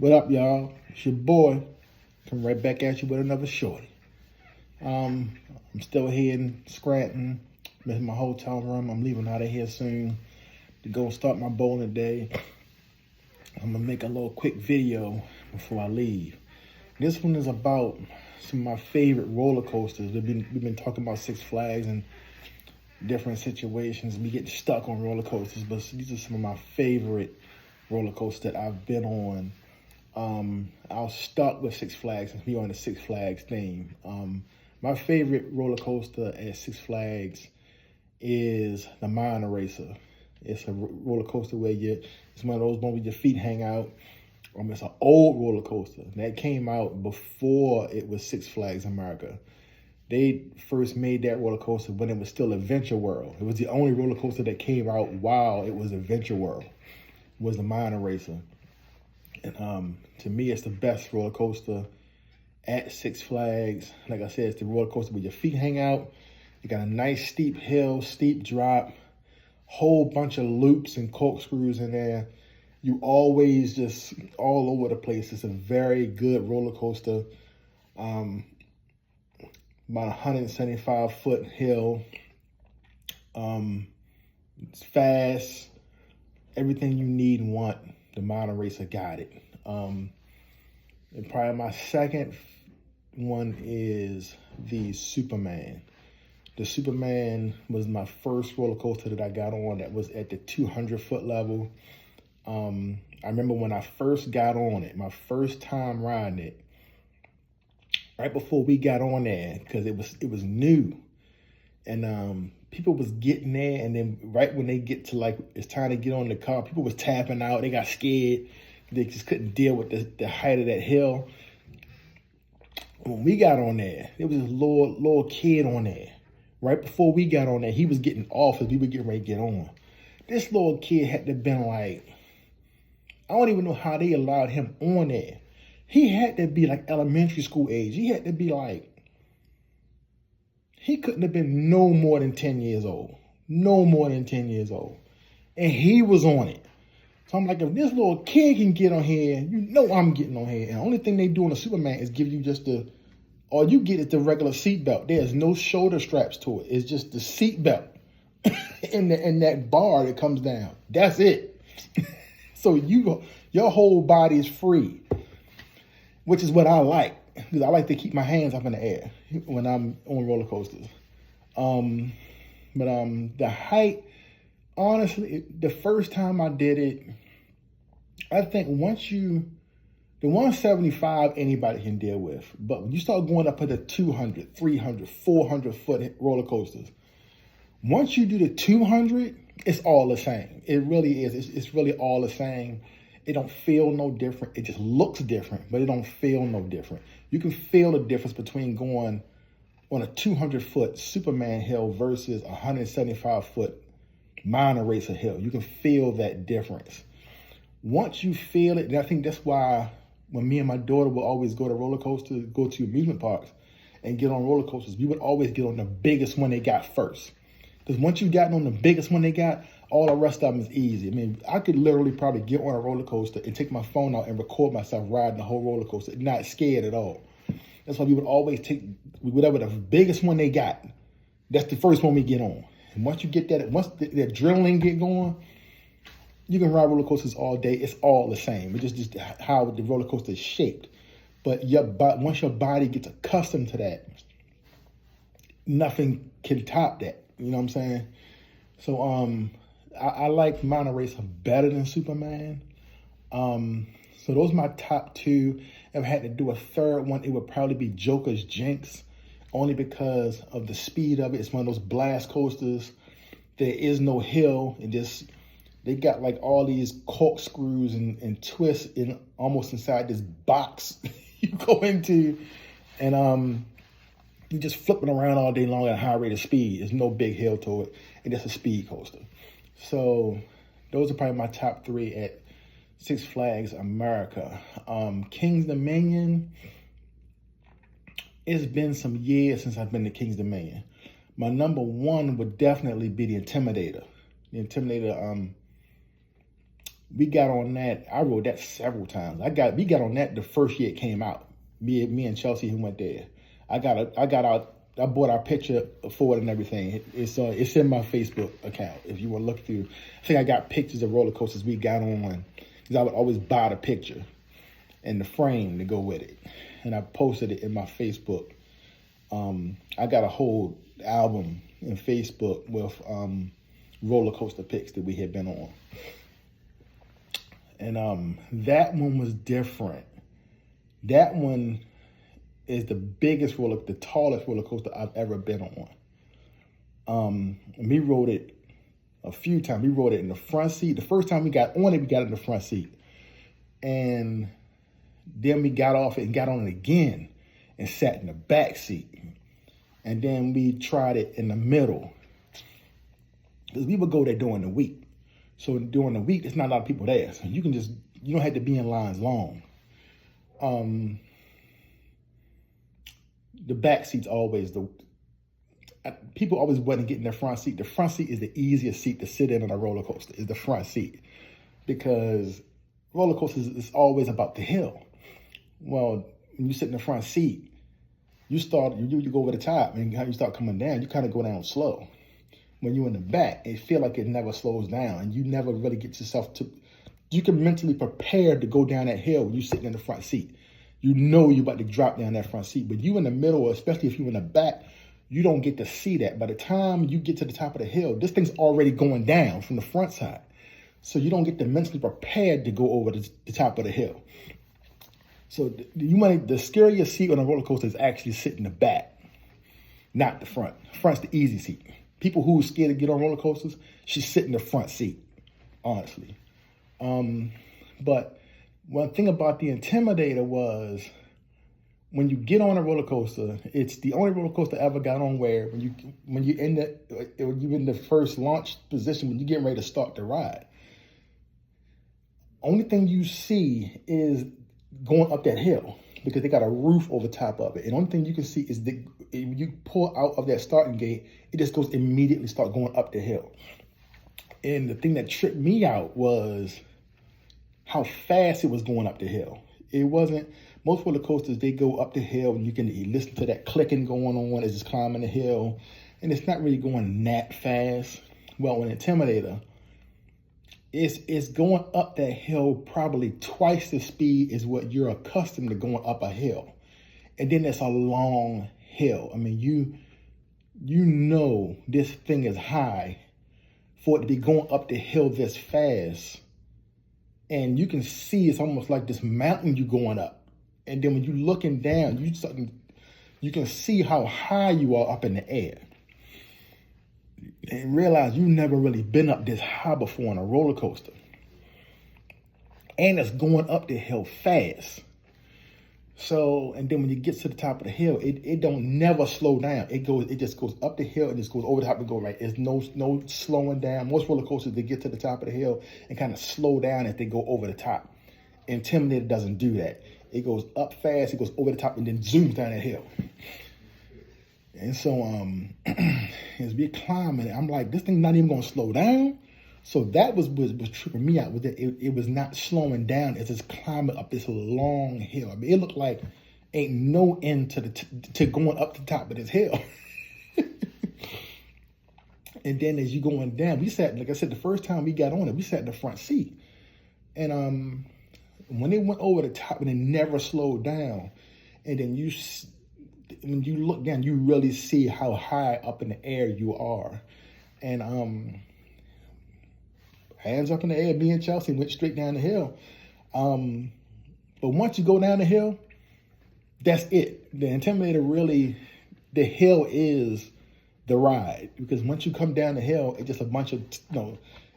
What up, y'all? It's your boy. Come right back at you with another shorty. I'm still here in Scranton. I'm in my hotel room. I'm leaving out of here soon to go start my bowling day. I'm gonna make a little quick video before I leave. This one is about some of my favorite roller coasters. We've been talking about Six Flags and different situations. We get stuck on roller coasters, but these are some of my favorite roller coasters that I've been on. I'll start with Six Flags since we're on the Six Flags theme. My favorite roller coaster at Six Flags is the Mind Eraser. It's a roller coaster where it's one of those ones where your feet hang out. It's an old roller coaster that came out before it was Six Flags America. They first made that roller coaster when it was still Adventure World. It was the only roller coaster that came out while it was Adventure World, was the Mind Eraser. And to me, it's the best roller coaster at Six Flags. Like I said, it's the roller coaster where your feet hang out. You got a nice steep hill, steep drop, whole bunch of loops and corkscrews in there. You always just all over the place. It's a very good roller coaster. About 175-foot hill. It's fast. Everything you need and want, the Mind Eraser got it. And probably my second one is the Superman. The Superman was my first roller coaster that I got on that was at the 200-foot level. I remember when I first got on it, my first time riding it, right before we got on there, because it was new. And people was getting there, and then right when they get to like, it's time to get on the car, people was tapping out. They got scared. They just couldn't deal with the height of that hill. When we got on there, there was this little kid on there. Right before we got on there, he was getting off as we were getting ready to get on. This little kid had to have been like, I don't even know how they allowed him on there. He had to be like elementary school age. He had to be like, he couldn't have been no more than 10 years old. No more than 10 years old. And he was on it. So I'm like, if this little kid can get on here, you know I'm getting on here. And the only thing they do on the Superman is give you just all you get is the regular seatbelt. There's no shoulder straps to it. It's just the seatbelt and that bar that comes down. That's it. So your whole body is free, which is what I like, because I like to keep my hands up in the air when I'm on roller coasters. But the height, honestly, the first time I did it, I think the 175 anybody can deal with, but when you start going up to the 200, 300, 400-foot roller coasters, once you do the 200, it's all the same. It really is. It's really all the same. It don't feel no different. It just looks different, but it don't feel no different. You can feel the difference between going on a 200-foot Superman hill versus a 175-foot Mind Eraser hill. You can feel that difference. Once you feel it, and I think that's why when me and my daughter would always go to roller coasters, go to amusement parks and get on roller coasters, we would always get on the biggest one they got first. Because once you got on the biggest one they got, all the rest of them is easy. I mean, I could literally probably get on a roller coaster and take my phone out and record myself riding the whole roller coaster, not scared at all. That's why we would always take whatever the biggest one they got. That's the first one we get on. And once you get that, once the adrenaline get going, you can ride roller coasters all day. It's all the same. It's just how the roller coaster is shaped. But once your body gets accustomed to that, nothing can top that. You know what I'm saying? So I like Mind Eraser better than Superman. So those are my top two. If I had to do a third one, it would probably be Joker's Jinx, only because of the speed of it. It's one of those blast coasters. There is no hill. They got like all these corkscrews and twists almost inside this box you go into, and you just flipping around all day long at a high rate of speed. There's no big hill to it, and it's a speed coaster. So those are probably my top three at Six Flags America. King's Dominion, it's been some years since I've been to King's Dominion. My number one would definitely be the Intimidator. The Intimidator We got on that. I rode that several times. We got on that the first year it came out. Me and Chelsea who went there. I bought our picture for it and everything. It's in my Facebook account if you want to look through. I think I got pictures of roller coasters we got on because I would always buy the picture and the frame to go with it, and I posted it in my Facebook. I got a whole album in Facebook with roller coaster pics that we had been on. And that one was different. That one is the tallest roller coaster I've ever been on. We rode it a few times. We rode it in the front seat. The first time we got on it, we got in the front seat. And then we got off it and got on it again and sat in the back seat. And then we tried it in the middle. Because we would go there during the week. So during the week, there's not a lot of people there. So you don't have to be in lines long. The back seat's always people always want to get in the front seat. The front seat is the easiest seat to sit in on a roller coaster, is the front seat. Because roller coasters is always about the hill. Well, when you sit in the front seat, you go over the top, and how you start coming down, you kind of go down slow. When you're in the back, it feel like it never slows down, and you never really get yourself to. You can mentally prepare to go down that hill when you're sitting in the front seat. You know you're about to drop down that front seat, but you in the middle, especially if you're in the back, you don't get to see that. By the time you get to the top of the hill, this thing's already going down from the front side, so you don't get to mentally prepared to go over the top of the hill. So the scariest seat on a roller coaster is actually sitting in the back, not the front. Front's the easy seat. People who are scared to get on roller coasters should sit in the front seat, honestly. But one thing about the Intimidator was when you get on a roller coaster, it's the only roller coaster I ever got on where when you in the first launch position, when you're getting ready to start the ride, only thing you see is going up that hill because they got a roof over top of it. And the only thing you can see is when you pull out of that starting gate, it just goes immediately start going up the hill. And the thing that tripped me out was how fast it was going up the hill. It wasn't, most roller coasters, they go up the hill and you can listen to that clicking going on as it's climbing the hill. And it's not really going that fast. Well, an Intimidator, it's going up that hill probably twice the speed as what you're accustomed to going up a hill. And then it's a long hill. I mean, you know this thing is high for it to be going up the hill this fast. And you can see it's almost like this mountain you're going up. And then when you're looking down, you can see how high you are up in the air. And realize you've never really been up this high before on a roller coaster. And it's going up the hill fast. So, and then when you get to the top of the hill, it don't never slow down. It just goes up the hill and just goes over the top and go right. There's no slowing down. Most roller coasters, they get to the top of the hill and kind of slow down as they go over the top. Intimidator doesn't do that. It goes up fast, it goes over the top, and then zooms down that hill. And so as we climbing it, I'm like, this thing's not even gonna slow down. So that was tripping me out, was that it was not slowing down as it's climbing up this long hill. I mean, it looked like ain't no end to going up the top of this hill. And then as you going down, we sat, like I said, the first time we got on it, we sat in the front seat. And when it went over the top and it never slowed down, and then when you look down, you really see how high up in the air you are. And hands up in the air, me and Chelsea went straight down the hill. But once you go down the hill, that's it. The Intimidator really, the hill is the ride. Because once you come down the hill, it's just a bunch of,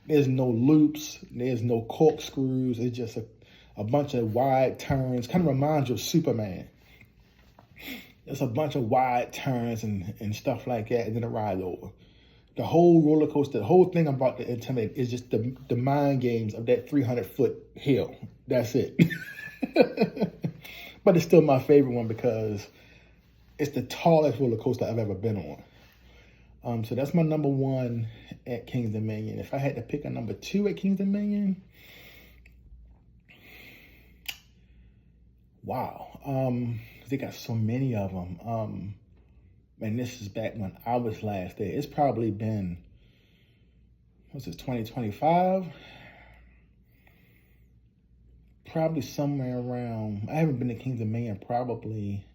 there's no loops, there's no corkscrews, it's just a bunch of wide turns. Kind of reminds you of Superman. There's a bunch of wide turns and stuff like that, and then the ride over. The whole roller coaster, the whole thing about the Intimidator is just the mind games of that 300-foot hill. That's it. But it's still my favorite one because it's the tallest roller coaster I've ever been on. So that's my number one at King's Dominion. If I had to pick a number two at King's Dominion, Wow. They got so many of them. And this is back when I was last there. It's probably been, what's this, 2025? Probably somewhere around, I haven't been to Kings Dominion probably,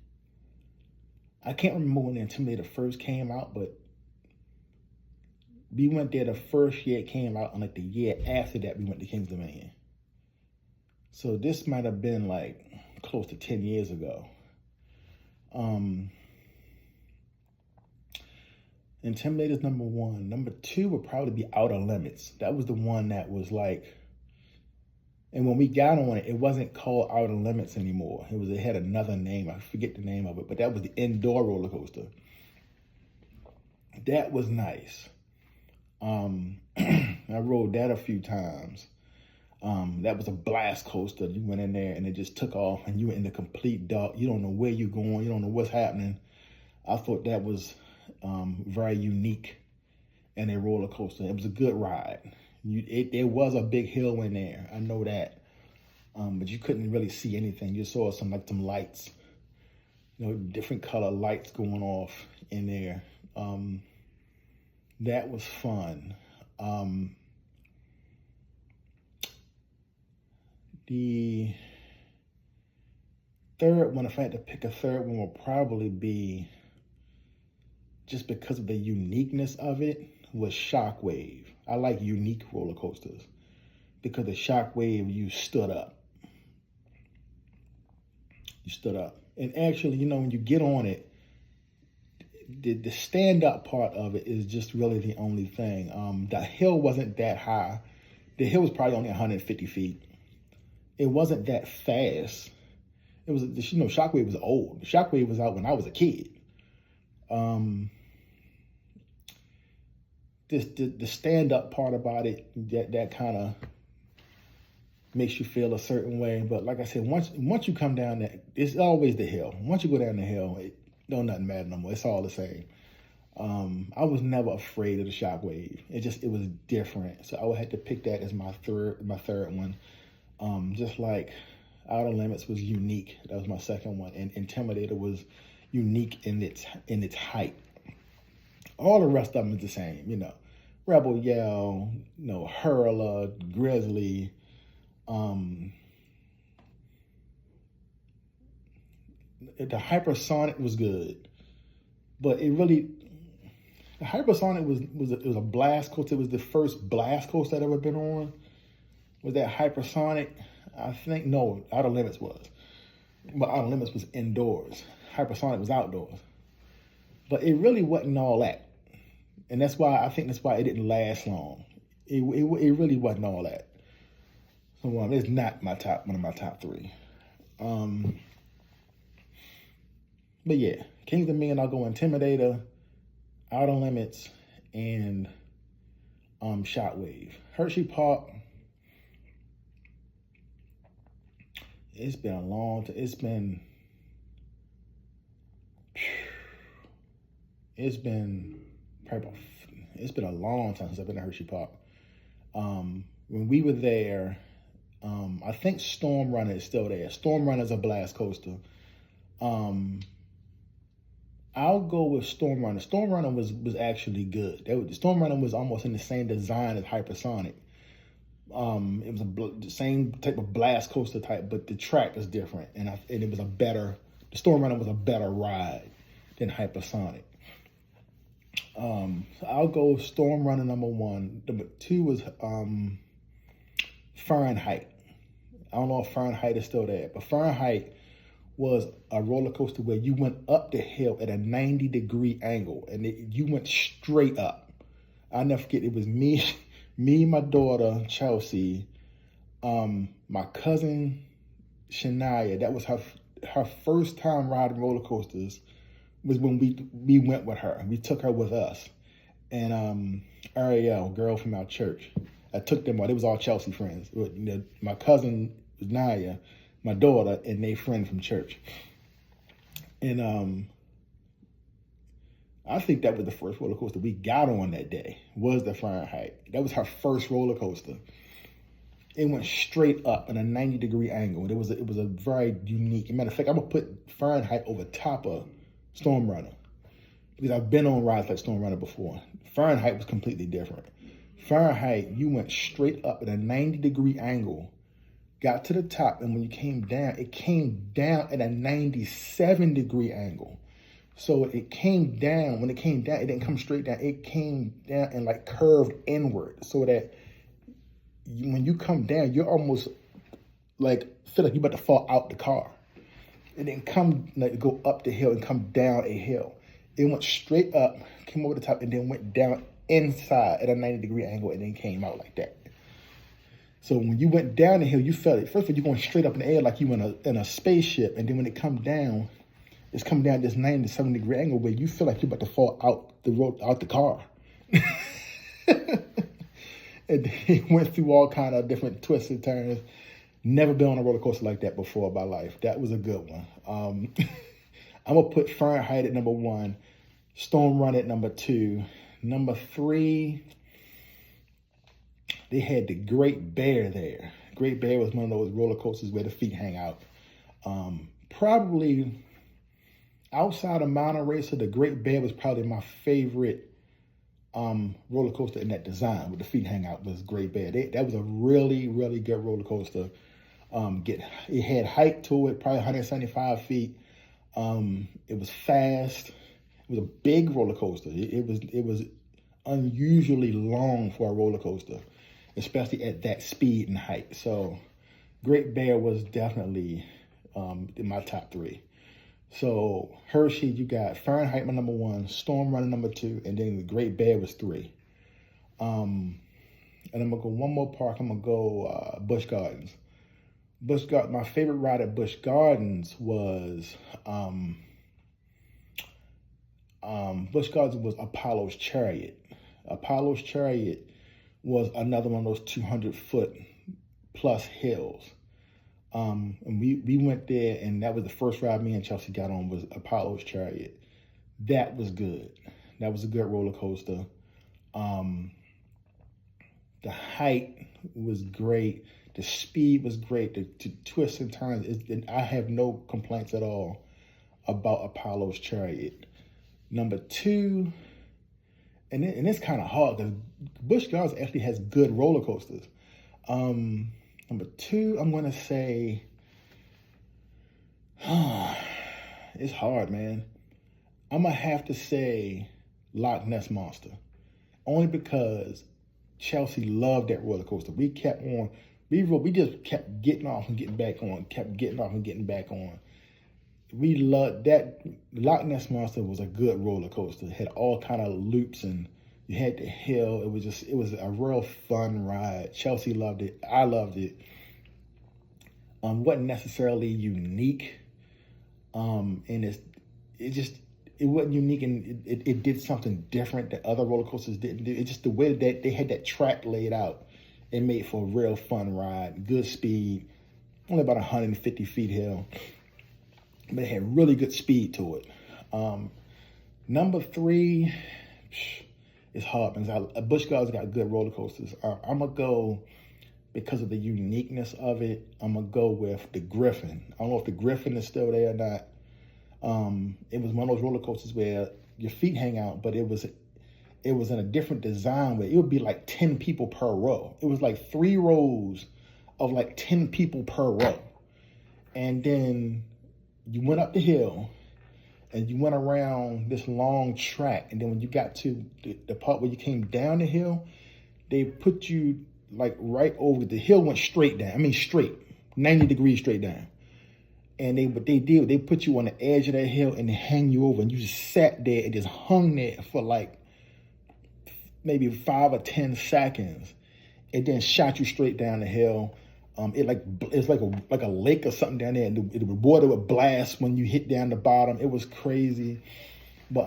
I can't remember when the Intimidator first came out, but we went there the first year it came out, and like the year after that, we went to Kings Dominion. So this might have been like close to 10 years ago. Intimidator's number one. Number two would probably be Outer Limits. That was the one that was like, and when we got on it, it wasn't called Outer Limits anymore. It had another name. I forget the name of it, but that was the indoor roller coaster. That was nice. I rode that a few times. That was a blast coaster. You went in there and it just took off, and you were in the complete dark. You don't know where you're going. You don't know what's happening. I thought that was very unique in a roller coaster. It was a good ride. There was a big hill in there. I know that. But you couldn't really see anything. You saw some lights, different color lights going off in there. That was fun. The third one, if I had to pick a third one, would probably be, just because of the uniqueness of it, was Shockwave. I like unique roller coasters because the Shockwave, you stood up. You stood up. And actually, when you get on it, the stand-up part of it is just really the only thing. The hill wasn't that high. The hill was probably only 150 feet. It wasn't that fast. It was, Shockwave was old. Shockwave was out when I was a kid. The stand-up part about it, that kind of makes you feel a certain way. But like I said, once you come down that, it's always the hill. Once you go down the hill, don't nothing matter no more. It's all the same. I was never afraid of the Shockwave. It was different. So I would have to pick that as my third one. Just like Outer Limits was unique. That was my second one. And Intimidator was unique in its height. All the rest of them is the same, Rebel Yell, Hurler, Grizzly, the Hypersonic was good, but the Hypersonic was a blast coaster. It was the first blast coaster I'd ever been on. Was that Hypersonic? I think, no, Outer Limits was. But Outer Limits was indoors. Hypersonic was outdoors. But it really wasn't all that. And that's why it didn't last long. It really wasn't all that. So it's not one of my top three. But yeah, Kings Dominion, I'll go Intimidator, Outer Limits, and Shockwave. Hershey Park, it's been a long time. It's been a long time since I've been to Hershey Park. When we were there, I think Storm Runner is still there. Storm Runner is a blast coaster. I'll go with Storm Runner. Storm Runner was actually good. Storm Runner was almost in the same design as Hypersonic. It was the same type of blast coaster type, but the track is different, and it was the Storm Runner was a better ride than Hypersonic. So I'll go Storm Runner number one. Number two was Fahrenheit. I don't know if Fahrenheit is still there, but Fahrenheit was a roller coaster where you went up the hill at a 90-degree angle, and you went straight up. I'll never forget, it was me, my daughter, Chelsea, my cousin, Shania. That was her first time riding roller coasters, was when we went with her. We took her with us. And Ariel, girl from our church, I took them all. They was all Chelsea friends. My cousin was Naya, my daughter, and they friend from church. And I think that was the first roller coaster we got on that day, was the Fahrenheit. That was her first roller coaster. it went straight up at a 90-degree angle. It was a very unique. Matter of fact, I'm gonna put Fahrenheit over top of Storm Runner because I've been on rides like Storm Runner before. Fahrenheit was completely different. Fahrenheit, you went straight up at a 90-degree angle, got to the top, and when you came down, it came down at a 97-degree angle. So it came down. When it came down, it didn't come straight down. It came down and like curved inward, so that when you come down, you're almost like feel like you're about to fall out the car. It didn't come like go up the hill and come down a hill. It went straight up, came over the top, and then went down inside at a 90-degree angle, and then came out like that. So when you went down the hill, you felt it. First of all, you're going straight up in the air like you in a spaceship, and then when it come down, it's coming down this 97-degree angle where you feel like you're about to fall out the road, out the car. And he went through all kind of different twists and turns. Never been on a roller coaster like that before in my life. That was a good one. I'm going to put Fahrenheit at number 1, Storm Run at number 2. Number 3, they had the Great Bear there. Great Bear was one of those roller coasters where the feet hang out. Probably outside of Mountain Racer, the Great Bear was probably my favorite roller coaster in that design with the feet hang out was Great Bear. That was a really, really good roller coaster. It had height to it, probably 175 feet. It was fast. It was a big roller coaster. It was unusually long for a roller coaster, especially at that speed and height. So Great Bear was definitely in my top 3. So Hershey, you got Fahrenheit my number 1, Storm Runner number 2, and then the Great Bear was 3. And I'm gonna go one more park. I'm gonna go Busch Gardens. My favorite ride at Busch Gardens was Apollo's Chariot. Apollo's Chariot was another one of those 200-foot plus hills. And we went there, and that was the first ride me and Chelsea got on was Apollo's Chariot. That was good. That was a good roller coaster. The height was great. The speed was great. The twists and turns. I have no complaints at all about Apollo's Chariot. Number 2, and it's kind of hard because Busch Gardens actually has good roller coasters. Number 2, I'm going to say, it's hard, man. I'm going to have to say Loch Ness Monster. Only because Chelsea loved that roller coaster. We kept on, we just kept getting off and getting back on, kept getting off and getting back on. We loved that. Loch Ness Monster was a good roller coaster. It had all kind of loops and you had the hill. It was a real fun ride. Chelsea loved it. I loved it. Wasn't necessarily unique. And it wasn't unique, and it did something different that other roller coasters didn't do. It's just the way that they had that track laid out. It made for a real fun ride. Good speed. Only about 150 feet hill. But it had really good speed to it. Number 3, it's hard because Busch Gardens got good roller coasters. I'm going to go, because of the uniqueness of it, I'm going to go with the Griffin. I don't know if the Griffin is still there or not. It was one of those roller coasters where your feet hang out, but it was in a different design where it would be like 10 people per row. It was like 3 rows of like 10 people per row. And then you went up the hill and you went around this long track. And then when you got to the part where you came down the hill, they put you like right over the hill, went straight down. I mean, straight, 90 degrees straight down. And they put you on the edge of that hill and they hang you over, and you just sat there and just hung there for like maybe 5 or 10 seconds. It then shot you straight down the hill. It's like a lake or something down there, and the water would blast when you hit down the bottom. It was crazy, but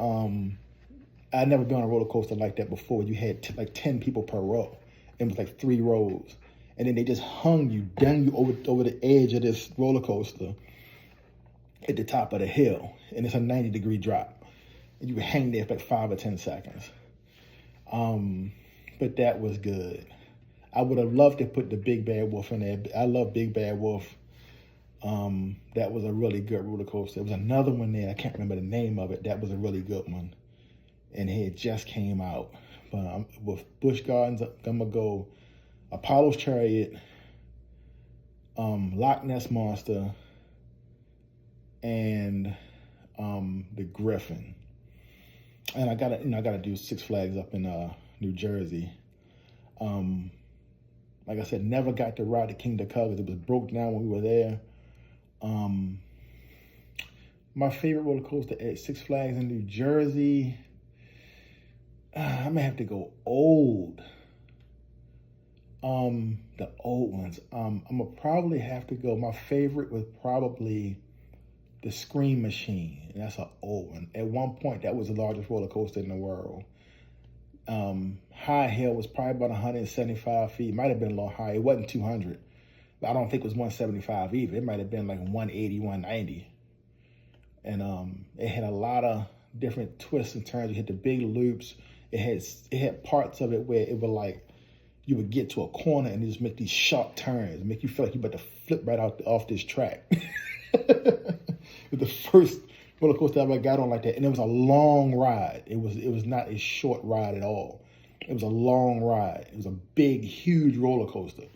I'd never been on a roller coaster like that before. You had like 10 people per row. It was like 3 rows, and then they just hung you over the edge of this roller coaster at the top of the hill, and it's a 90-degree drop, and you would hang there for like 5 or 10 seconds. But that was good. I would have loved to put the Big Bad Wolf in there. I love Big Bad Wolf. That was a really good roller coaster. There was another one there. I can't remember the name of it. That was a really good one, and it just came out. But with Busch Gardens, I'm gonna go Apollo's Chariot, Loch Ness Monster, and the Griffin. And I gotta do Six Flags up in New Jersey. Like I said, never got to ride the King of Colors. It was broke down when we were there. My favorite roller coaster at Six Flags in New Jersey, I may have to go old. The old ones. I'm gonna probably have to go. My favorite was probably the Scream Machine. And that's an old one. At one point, that was the largest roller coaster in the world. High Hill was probably about 175 feet. It might have been a little high. It wasn't 200. But I don't think it was 175 either. It might have been like 180, 190. And it had a lot of different twists and turns. You hit the big loops. It had parts of it where it was like you would get to a corner and it just make these sharp turns, make you feel like you're about to flip right off this track. It was the first roller coaster I ever got on like that, and it was a long ride. It was not a short ride at all. It was a long ride. It was a big, huge roller coaster.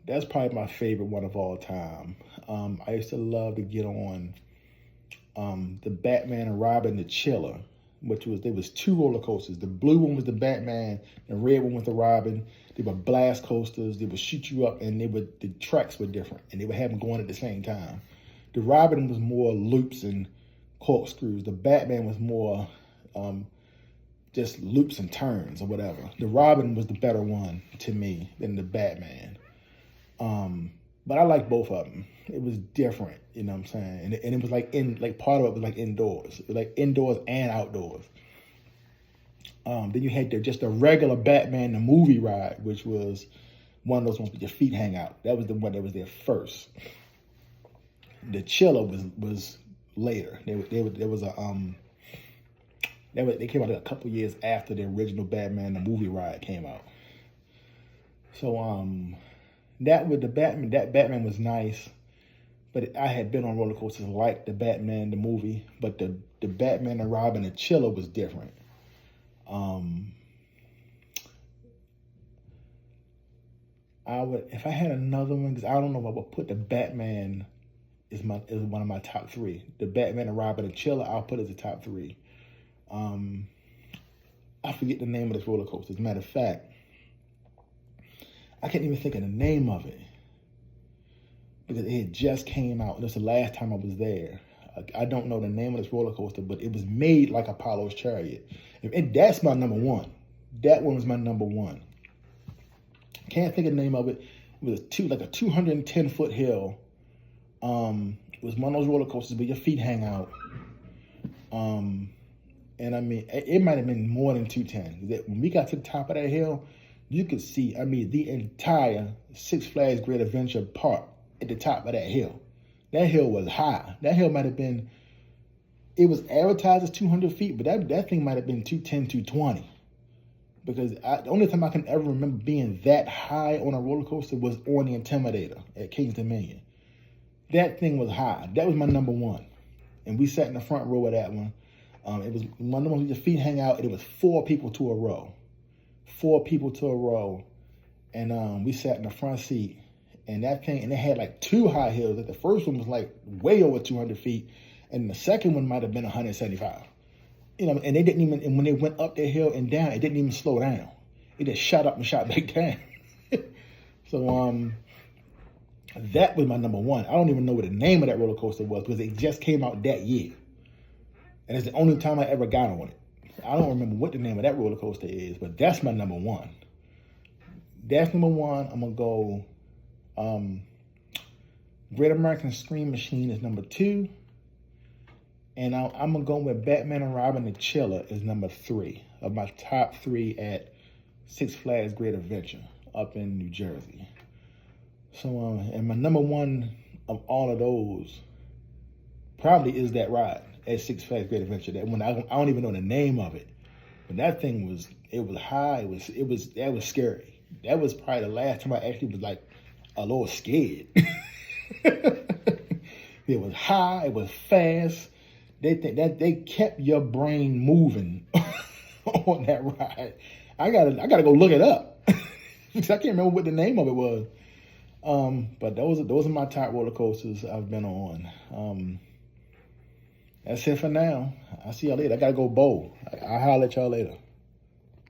That's probably my favorite one of all time. I used to love to get on the Batman and Robin, the Chiller, there was two roller coasters. The blue one was the Batman, the red one was the Robin. They were blast coasters. They would shoot you up, and the tracks were different, and they would have them going at the same time. The Robin was more loops and corkscrews. The Batman was more just loops and turns or whatever. The Robin was the better one to me than the Batman. But I like both of them. It was different, you know what I'm saying? And it was like part of it was like indoors. It was like indoors and outdoors. Then you had just the regular Batman the movie ride, which was one of those ones with your feet hang out. That was the one that was there first. The Chiller was later. They came out a couple years after the original Batman the movie ride came out. So that Batman was nice, but I had been on roller coasters like the Batman the movie, but the Batman and Robin the Chiller was different. If I had another one, because I don't know if I would put the Batman is one of my top three. The Batman and Robin and Chiller, I'll put as the top three. I forget the name of this roller coaster. As a matter of fact, I can't even think of the name of it because it had just came out. This was the last time I was there. I don't know the name of this roller coaster, but it was made like Apollo's Chariot. And that's my number one. That one was my number one. Can't think of the name of it. It was like a 210-foot hill. It was one of those roller coasters where your feet hang out. And I mean, it might have been more than 210. When we got to the top of that hill, you could see, the entire Six Flags Great Adventure Park at the top of that hill. That hill was high. That hill might have been, it was advertised as 200 feet, but that thing might have been 210, 220. Because the only time I can ever remember being that high on a roller coaster was on the Intimidator at King's Dominion. That thing was high. That was my number one. And we sat in the front row of that one. It was one of the ones where your feet hang out, and it was 4 people to a row. 4 people to a row. And we sat in the front seat. And that thing, and it had like 2 high hills. Like the first one was like way over 200 feet. And the second one might have been 175. And they didn't even, and when they went up that hill and down, it didn't even slow down. It just shot up and shot back down. So that was my number one. I don't even know what the name of that roller coaster was because it just came out that year. And it's the only time I ever got on it. I don't remember what the name of that roller coaster is, but that's my number one. That's number one. I'm going to go Great American Scream Machine is number 2. And I'm going to go with Batman and Robin the Chiller is number 3 of my top 3 at Six Flags Great Adventure up in New Jersey. So, and my number one of all of those probably is that ride at Six Flags Great Adventure. That one, I don't even know the name of it. But that thing was, it was high. That was scary. That was probably the last time I actually was like a little scared. It was high. It was fast. They think that they kept your brain moving on that ride. I gotta go look it up because I can't remember what the name of it was. But those are my top roller coasters I've been on. That's it for now. I'll see y'all later. I gotta go bowl. I'll holler at y'all later.